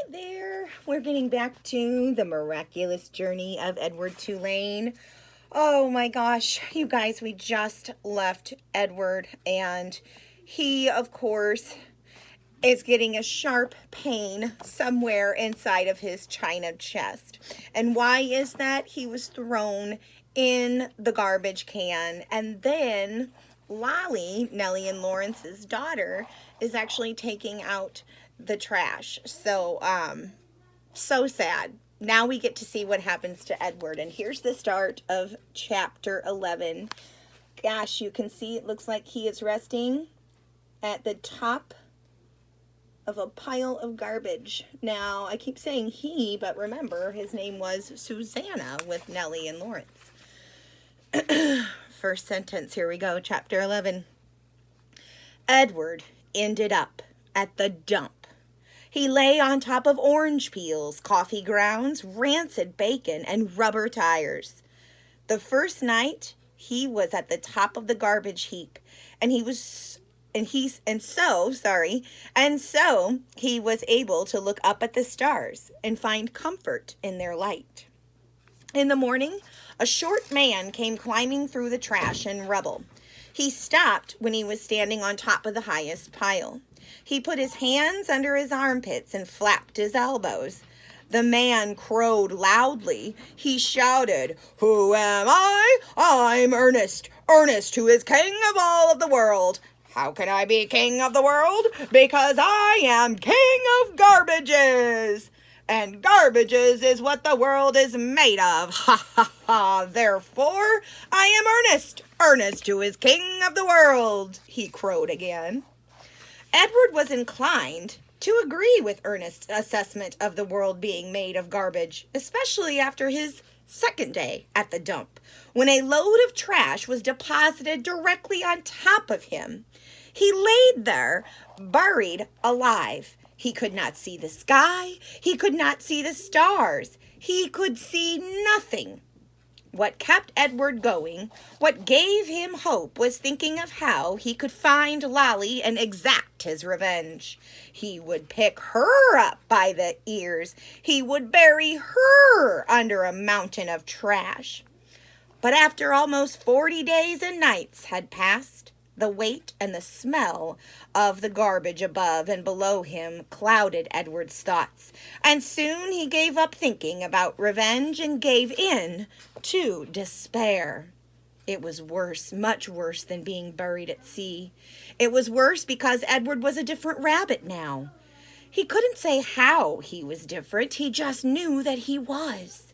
Hi there. We're getting back to the miraculous journey of Edward Tulane. Oh my gosh, you guys, we just left Edward, and he, of course, is getting a sharp pain somewhere inside of his china chest. And why is that? He was thrown in the garbage can, and then Lolly, Nellie and Lawrence's daughter, is actually taking out the trash. So sad. Now we get to see what happens to Edward. And here's the start of chapter 11. Gosh, you can see it looks like he is resting at the top of a pile of garbage. Now, I keep saying he, but remember, his name was Susanna with Nellie and Lawrence. First sentence, here we go, chapter 11. Edward ended up at the dump. He lay on top of orange peels, coffee grounds, rancid bacon, and rubber tires. The first night, he was at the top of the garbage heap, and so he was able to look up at the stars and find comfort in their light. In the morning, a short man came climbing through the trash and rubble. He stopped when he was standing on top of the highest pile. He put his hands under his armpits and flapped his elbows. The man crowed loudly. He shouted, "Who am I? I'm Ernest. Ernest, who is king of all of the world. How can I be king of the world? Because I am king of garbages. And garbages is what the world is made of. Ha ha ha. Therefore, I am Ernest. Ernest, who is king of the world," he crowed again. Edward was inclined to agree with Ernest's assessment of the world being made of garbage, especially after his second day at the dump, when a load of trash was deposited directly on top of him. He laid there, buried alive. He could not see the sky. He could not see the stars. He could see nothing. What kept Edward going, what gave him hope, was thinking of how he could find Lolly and exact his revenge. He would pick her up by the ears. He would bury her under a mountain of trash. But after almost 40 days and nights had passed, the weight and the smell of the garbage above and below him clouded Edward's thoughts, and soon he gave up thinking about revenge and gave in to despair. It was worse, much worse than being buried at sea. It was worse because Edward was a different rabbit now. He couldn't say how he was different. He just knew that he was.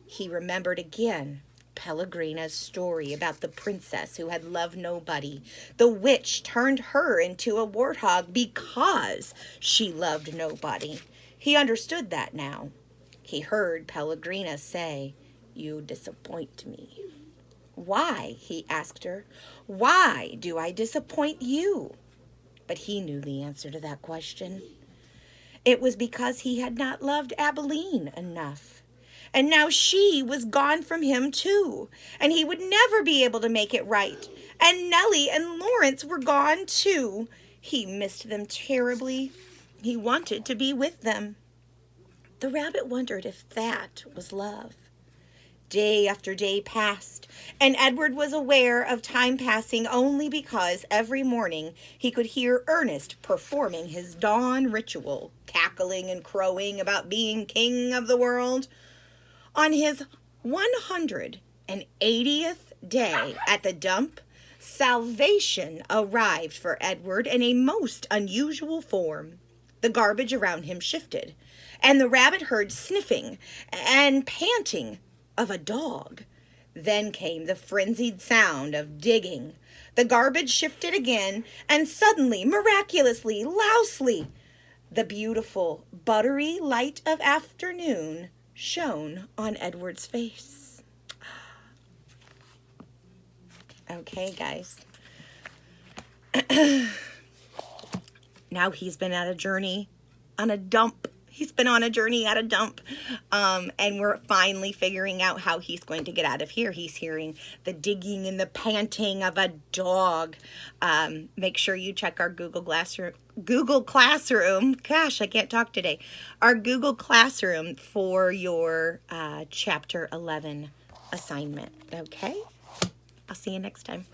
He remembered again Pellegrina's story about the princess who had loved nobody. The witch turned her into a warthog because she loved nobody. He understood that now. He heard Pellegrina say, "You disappoint me." "Why?" he asked her. "Why do I disappoint you?" But he knew the answer to that question. It was because he had not loved Abilene enough. And now she was gone from him too, and he would never be able to make it right. And Nellie and Lawrence were gone too. He missed them terribly. He wanted to be with them. The rabbit wondered if that was love. Day after day passed, and Edward was aware of time passing only because every morning he could hear Ernest performing his dawn ritual, cackling and crowing about being king of the world. On his 180th day at the dump, salvation arrived for Edward in a most unusual form. The garbage around him shifted, and the rabbit heard sniffing and panting of a dog. Then came the frenzied sound of digging. The garbage shifted again, and suddenly, miraculously, lousely, the beautiful, buttery light of afternoon shone on Edward's face. Okay, guys. Now he's been on a journey on a dump. He's been on a journey at a dump. And we're finally figuring out how he's going to get out of here. He's hearing the digging and the panting of a dog. Make sure you check our Google Google Classroom. Gosh, I can't talk today. Our Google Classroom for your Chapter 11 assignment. Okay? I'll see you next time.